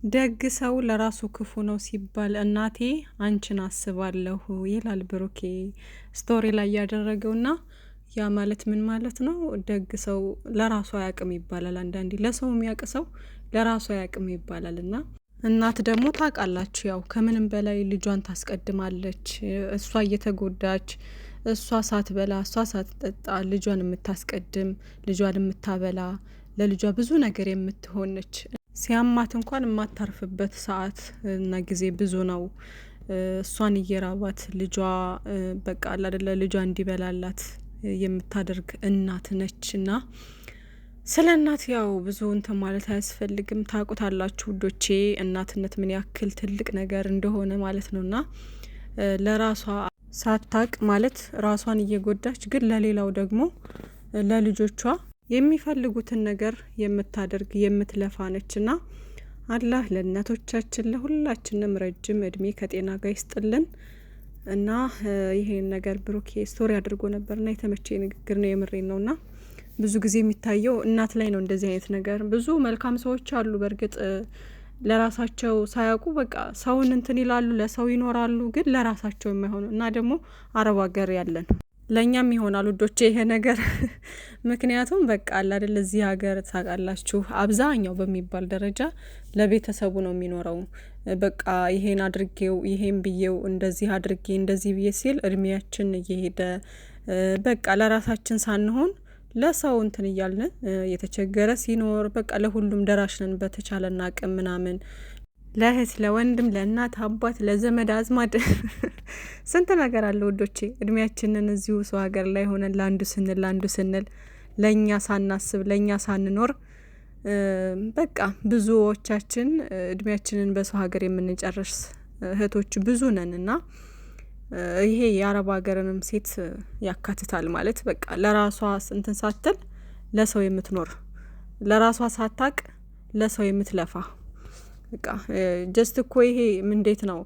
ደግ ሰው ለራሱ ክፉ ነው ሲባል እናቴ አንቺን አስባለሁ ይላል ብሩኬ ስቶሪ ላይ ያደረገውና ያ ማለት ምን ማለት ነው? ደግ ሰው ለራሱ አያቅም ይባላል። አንዳንዴ ለሰው የሚያውቅ ሰው ለራሱ አያቅም ይባላልና እናት ደግሞ ታውቃላችሁ፣ ያው ከምንም በላይ ልጇን ታስቀድማለች። እሷ እየተጎዳች እሷ ሳትበላ እሷ ሳትጠጣ ልጇን የምታስቀድም ልጇን የምታበላ ለልጇ ብዙ ነገር የምትሆነች ሲያማት እንኳን የማታርፍበት ሰዓት እና ጊዜ ብዙ ነው። እሷን እየራባት ልጇ በቃ አይደለ ልጇ እንዲበላላት የምታደርግ እናት ነችና ስለ እናት ያው ብዙ እንትን ማለት አያስፈልግም። ታውቁታላችሁ ውዶቼ እናትነት ምን ያክል ትልቅ ነገር እንደሆነ ማለት ነውና ለራሷ ሳታቅ ማለት ራሷን እየጎዳች ግን ለሌላው ደግሞ ለልጆቿ የሚፈልጉትን ነገር የምታደርግ የምትለፋ ነችና አላህ ለእናቶቻችን ለሁላችንም ረጅም እድሜ ከጤና ጋር ይስጥልን። እና ይሄን ነገር ብሩኬ ስቶሪ አድርጎ ነበርና የተመቸ ንግግር ነው፣ የምሬን ነውና ብዙ ጊዜ የሚታየው እናት ላይ ነው እንደዚህ አይነት ነገር። ብዙ መልካም ሰዎች አሉ በእርግጥ ለራሳቸው ሳያውቁ በቃ ሰውን እንትን ይላሉ፣ ለሰው ይኖራሉ፣ ግን ለራሳቸው የማይሆኑ እና ደግሞ አረብ ሀገር ያለን ለኛም ይሆናል ውዶቼ ይሄ ነገር ምክንያቱም በቃ አለ አይደል እዚህ ሀገር ታውቃላችሁ አብዛኛው በሚባል ደረጃ ለቤተሰቡ ነው የሚኖረው። በቃ ይሄን አድርጌው ይሄን ብዬው እንደዚህ አድርጌ እንደዚህ ብዬ ሲል እድሜያችን እየሄደ በቃ ለራሳችን ሳንሆን ለሰው እንትን እያልን የተቸገረ ሲኖር በቃ ለሁሉም ደራሽ ነን በተቻለና አቅም ምናምን ለእህት ለወንድም ለእናት አባት ለዘመድ አዝማድ ስንት ነገር አለ ውዶቼ። እድሜያችንን እዚሁ ሰው ሀገር ላይ ሆነን ለአንዱ ስንል ለኛ ሳናስብ ለኛ ሳንኖር በቃ ብዙዎቻችን እድሜያችንን በሰው ሀገር የምንጨርስ እህቶች ብዙ ነንና ይሄ የአረብ ሀገርንም ሴት ያካትታል ማለት በቃ ለራሷ እንትን ሳትል ለሰው የምትኖር ለራሷ ሳታቅ ለሰው የምትለፋ በቃ ጀስት እኮ ይሄ እንዴት ነው?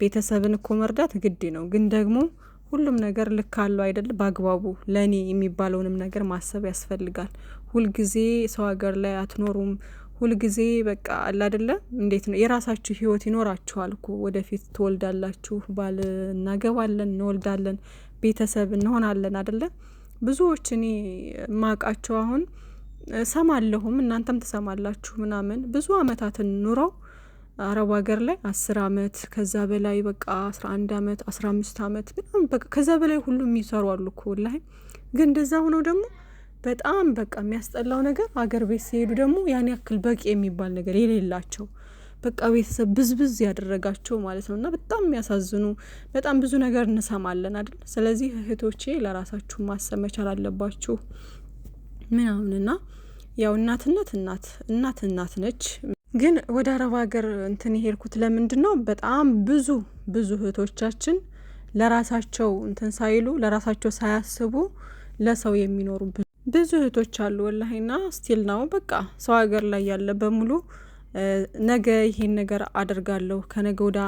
ቤተሰብን እኮ መርዳት ግድ ነው፣ ግን ደግሞ ሁሉም ነገር ልክ አለው አይደል? በአግባቡ ለኔ የሚባለውንም ነገር ማሰብ ያስፈልጋል። ሁልጊዜ ሰው ሀገር ላይ አትኖሩም። ሁልጊዜ በቃ አለ አይደለ? እንዴት ነው የራሳችሁ ህይወት ይኖራችኋል እኮ ወደፊት ትወልዳላችሁ፣ ባል እናገባለን፣ እንወልዳለን፣ ቤተሰብ እንሆናለን አይደለ? ብዙዎች እኔ ማቃቸው አሁን ሰማለሁም እናንተም ትሰማላችሁ ምናምን ብዙ አመታትን ኑረው አረብ ሀገር ላይ 10 አመት ከዛ በላይ በቃ 11 አመት 15 አመት ምናምን በቃ ከዛ በላይ ሁሉ የሚሰሩ አሉ እኮ ወላሂ። ግን እንደዛ ሆነው ደግሞ በጣም በቃ የሚያስጠላው ነገር ሀገር ቤት ሲሄዱ ደግሞ ያን ያክል በቂ የሚባል ነገር የሌላቸው በቃ ቤተሰብ ብዝብዝ ያደረጋቸው ማለት ነውና በጣም የሚያሳዝኑ በጣም ብዙ ነገር እንሰማለን አይደል? ስለዚህ እህቶቼ ለራሳችሁ ማሰብ መቻል አለባችሁ ምናምንና ያው እናትነት እናት ነች። ግን ወደ አረብ ሀገር እንትን የሄድኩት ለምንድነው? በጣም ብዙ እህቶቻችን ለራሳቸው እንትን ሳይሉ ለራሳቸው ሳያስቡ ለሰው የሚኖሩ ብዙ እህቶች አሉ ወላሂና ስቲል ነው በቃ ሰው ሀገር ላይ ያለ በሙሉ ነገ ይሄን ነገር አደርጋለሁ ከነገ ወደ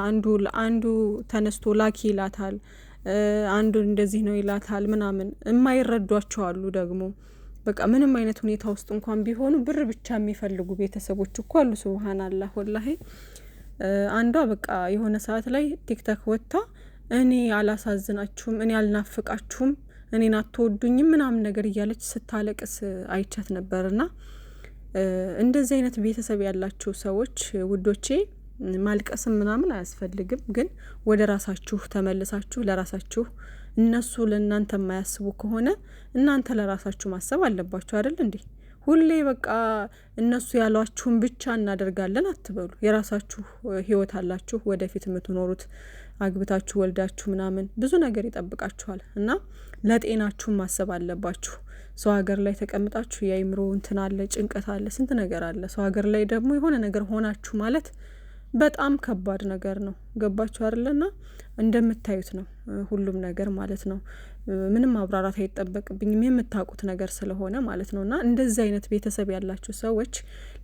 አንዱ ተነስቶ ላኪ ይላታል፣ አንዱ እንደዚህ ነው ይላታል ምናምን የማይረዷቸው አሉ ደግሞ በቃ ምንም አይነት ሁኔታ ውስጥ እንኳን ቢሆኑ ብር ብቻ የሚፈልጉ ቤተሰቦች እኮ አሉ። ሱብሃንአላህ ወላሂ አንዷ በቃ የሆነ ሰዓት ላይ ቲክቶክ ወጥታ እኔ አላሳዝናችሁም፣ እኔ አልናፍቃችሁም፣ እኔን አትወዱኝም ምናምን ነገር እያለች ስታለቅስ አይቻት ነበርና እንደዚህ አይነት ቤተሰብ ያላችሁ ሰዎች ውዶቼ ማልቀስም ምናምን አያስፈልግም። ግን ወደ ራሳችሁ ተመልሳችሁ ለራሳችሁ እነሱ ለእናንተ የማያስቡ ከሆነ እናንተ ለራሳችሁ ማሰብ አለባችሁ አይደል እንዴ? ሁሌ በቃ እነሱ ያሏችሁን ብቻ እናደርጋለን አትበሉ። የራሳችሁ ህይወት አላችሁ ወደፊት የምትኖሩት አግብታችሁ ወልዳችሁ ምናምን ብዙ ነገር ይጠብቃችኋል እና ለጤናችሁ ማሰብ አለባችሁ። ሰው ሀገር ላይ ተቀምጣችሁ የአይምሮ እንትን አለ፣ ጭንቀት አለ፣ ስንት ነገር አለ። ሰው ሀገር ላይ ደግሞ የሆነ ነገር ሆናችሁ ማለት በጣም ከባድ ነገር ነው። ገባችሁ አይደለና እንደምታዩት ነው ሁሉም ነገር ማለት ነው። ምንም ማብራራት አይጠበቅብኝም የምታውቁት ነገር ስለሆነ ማለት ነውና እንደዚህ አይነት ቤተሰብ ያላችሁ ሰዎች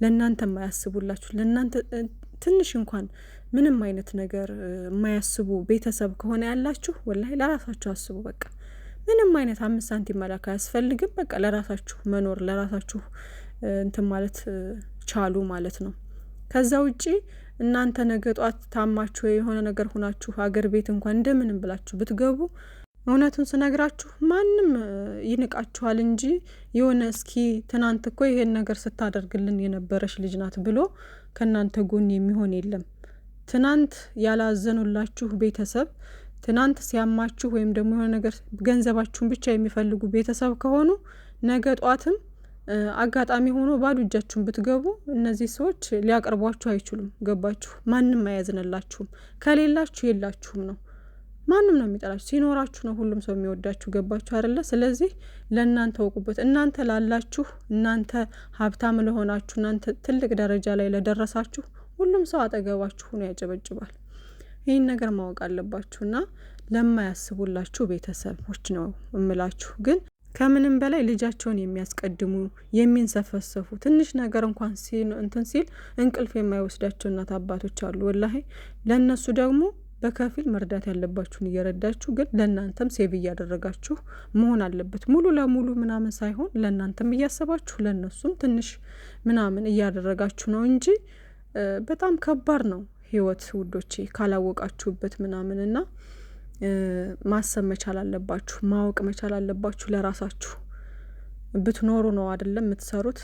ለእናንተ የማያስቡላችሁ ለእናንተ ትንሽ እንኳን ምንም አይነት ነገር የማያስቡ ቤተሰብ ከሆነ ያላችሁ ወላሂ ለራሳችሁ አስቡ። በቃ ምንም አይነት 5 ሳንቲም መላክ አያስፈልግም። በቃ ለራሳችሁ መኖር ለራሳችሁ እንትን ማለት ቻሉ ማለት ነው። ከዛ ውጪ እናንተ ነገ ጧት ታማችሁ የሆነ ነገር ሆናችሁ ሀገር ቤት እንኳን እንደምንም ብላችሁ ብትገቡ እውነቱን ስነግራችሁ ማንም ይንቃችኋል እንጂ የሆነ እስኪ ትናንት እኮ ይሄን ነገር ስታደርግልን የነበረች ልጅ ናት ብሎ ከናንተ ጎን የሚሆን የለም። ትናንት ያላዘኑላችሁ ቤተሰብ ትናንት ሲያማችሁ ወይም ደግሞ የሆነ ነገር ገንዘባችሁን ብቻ የሚፈልጉ ቤተሰብ ከሆኑ ነገ ጧትም አጋጣሚ ሆኖ ባዶ እጃችሁን ብትገቡ እነዚህ ሰዎች ሊያቀርቧችሁ አይችሉም። ገባችሁ? ማንም አያዝንላችሁም። ከሌላችሁ የላችሁም ነው። ማንም ነው የሚጠላችሁ። ሲኖራችሁ ነው ሁሉም ሰው የሚወዳችሁ። ገባችሁ አይደለ? ስለዚህ ለእናንተ ወቁበት። እናንተ ላላችሁ፣ እናንተ ሀብታም ለሆናችሁ፣ እናንተ ትልቅ ደረጃ ላይ ለደረሳችሁ ሁሉም ሰው አጠገባችሁ ሆኖ ያጨበጭባል። ይህን ነገር ማወቅ አለባችሁና ለማያስቡላችሁ ቤተሰቦች ነው እምላችሁ። ግን ከምንም በላይ ልጃቸውን የሚያስቀድሙ የሚንሰፈሰፉ ትንሽ ነገር እንኳን እንትን ሲል እንቅልፍ የማይወስዳቸው እናት አባቶች አሉ። ወላሂ ለእነሱ ደግሞ በከፊል መርዳት ያለባችሁን እየረዳችሁ ግን ለእናንተም ሴቭ እያደረጋችሁ መሆን አለበት። ሙሉ ለሙሉ ምናምን ሳይሆን ለእናንተም እያሰባችሁ ለእነሱም ትንሽ ምናምን እያደረጋችሁ ነው እንጂ በጣም ከባድ ነው ህይወት ውዶቼ፣ ካላወቃችሁበት ምናምን እና ማሰብ መቻል አለባችሁ። ማወቅ መቻል አለባችሁ። ለራሳችሁ ብትኖሩ ነው አይደለም የምትሰሩት።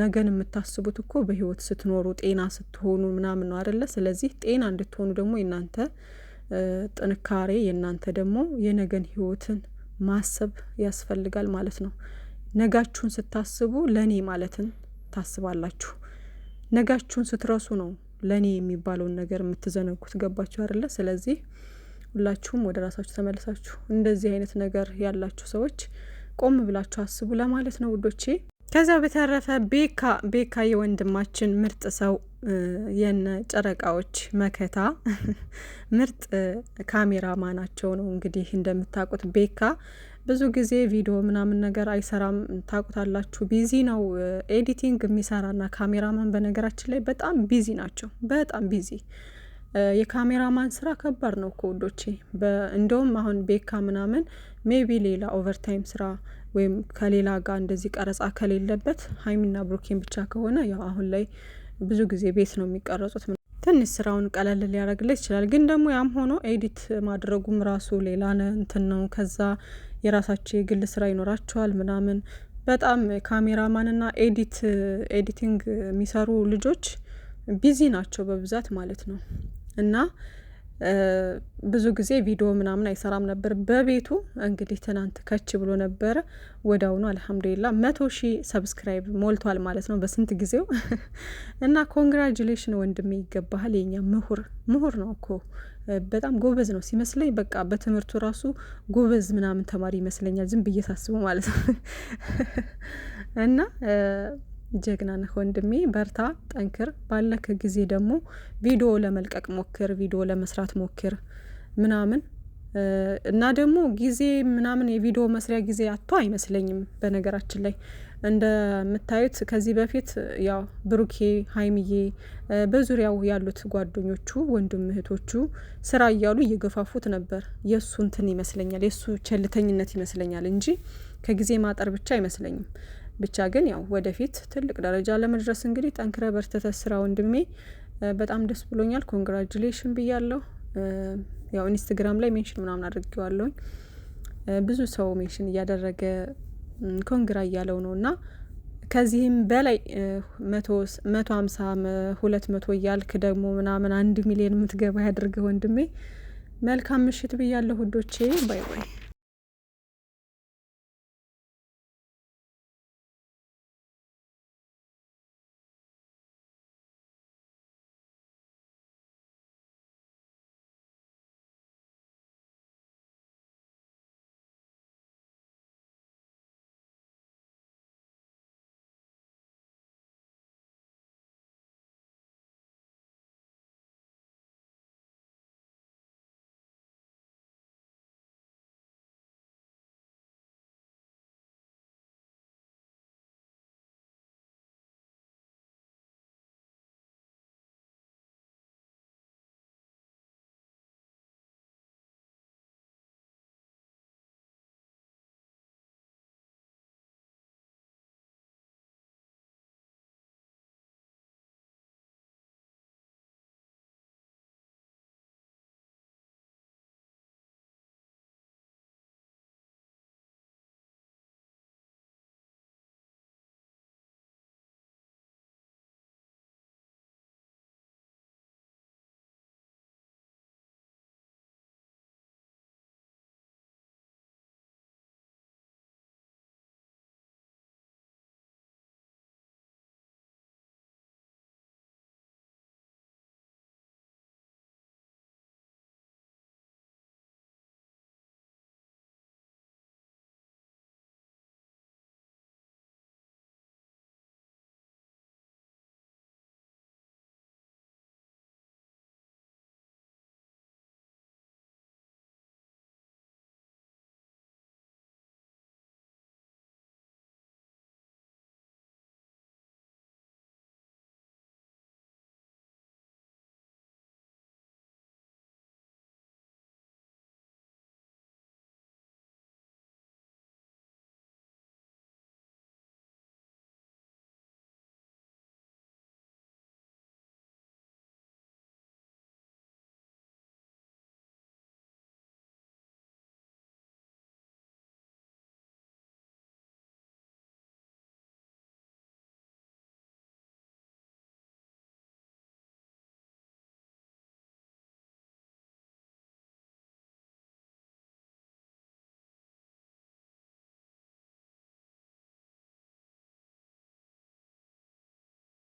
ነገን የምታስቡት እኮ በህይወት ስትኖሩ ጤና ስትሆኑ ምናምን ነው አይደለ? ስለዚህ ጤና እንድትሆኑ ደግሞ የናንተ ጥንካሬ የናንተ ደግሞ የነገን ህይወትን ማሰብ ያስፈልጋል ማለት ነው። ነጋችሁን ስታስቡ ለኔ ማለትን ታስባላችሁ። ነጋችሁን ስትረሱ ነው ለኔ የሚባለውን ነገር የምትዘነጉት። ገባችሁ አይደለ? ስለዚህ ሁላችሁም ወደ ራሳችሁ ተመልሳችሁ እንደዚህ አይነት ነገር ያላችሁ ሰዎች ቆም ብላችሁ አስቡ ለማለት ነው ውዶቼ። ከዛ በተረፈ ቤካ የወንድማችን ምርጥ ሰው የነ ጨረቃዎች መከታ ምርጥ ካሜራማናቸው ነው። እንግዲህ እንደምታውቁት ቤካ ብዙ ጊዜ ቪዲዮ ምናምን ነገር አይሰራም፣ ታውቁታላችሁ። ቢዚ ነው። ኤዲቲንግ የሚሰራና ካሜራማን በነገራችን ላይ በጣም ቢዚ ናቸው። በጣም ቢዚ። የካሜራማን ስራ ከባድ ነው እኮ ውዶቼ። እንደውም አሁን ቤካ ምናምን ሜቢ ሌላ ኦቨርታይም ስራ ወይም ከሌላ ጋር እንደዚህ ቀረጻ ከሌለበት ሀይሚና ብሩኬን ብቻ ከሆነ ያው አሁን ላይ ብዙ ጊዜ ቤት ነው የሚቀረጹት። ትንሽ ስራውን ቀለል ሊያደርግለት ይችላል። ግን ደግሞ ያም ሆኖ ኤዲት ማድረጉም ራሱ ሌላ እንትን ነው። ከዛ የራሳቸው የግል ስራ ይኖራቸዋል ምናምን። በጣም ካሜራማንና ኤዲቲንግ የሚሰሩ ልጆች ቢዚ ናቸው በብዛት ማለት ነው። እና ብዙ ጊዜ ቪዲዮ ምናምን አይሰራም ነበር በቤቱ። እንግዲህ ትናንት ከች ብሎ ነበረ ወዳውኑ አልሐምዱሊላህ 100,000 ሰብስክራይብ ሞልቷል ማለት ነው በስንት ጊዜው። እና ኮንግራጁሌሽን ወንድሜ ይገባሃል። የኛ ምሁር ነው እኮ በጣም ጎበዝ ነው ሲመስለኝ። በቃ በትምህርቱ ራሱ ጎበዝ ምናምን ተማሪ ይመስለኛል ዝም ብዬ ሳስበው ማለት ነው። እና ጀግና ነህ ወንድሜ፣ በርታ፣ ጠንክር። ባለክ ጊዜ ደግሞ ቪዲዮ ለመልቀቅ ሞክር፣ ቪዲዮ ለመስራት ሞክር ምናምን። እና ደግሞ ጊዜ ምናምን የቪዲዮ መስሪያ ጊዜ አጥቶ አይመስለኝም። በነገራችን ላይ እንደምታዩት ከዚህ በፊት ያው ብሩኬ፣ ሀይሚዬ በዙሪያው ያሉት ጓደኞቹ ወንድም እህቶቹ ስራ እያሉ እየገፋፉት ነበር። የእሱ እንትን ይመስለኛል፣ የእሱ ቸልተኝነት ይመስለኛል እንጂ ከጊዜ ማጠር ብቻ አይመስለኝም። ብቻ ግን ያው ወደፊት ትልቅ ደረጃ ለመድረስ እንግዲህ ጠንክረ በርተተ ስራ ወንድሜ። በጣም ደስ ብሎኛል። ኮንግራጁሌሽን ብያለሁ። ያው ኢንስታግራም ላይ ሜንሽን ምናምን አድርጌዋለሁኝ። ብዙ ሰው ሜንሽን እያደረገ ኮንግራ እያለው ነው። እና ከዚህም በላይ 150 200 እያልክ ደግሞ ምናምን 1 ሚሊዮን የምትገባ ያድርገ ወንድሜ። መልካም ምሽት ብያለሁ ውዶቼ። ባይ ባይ።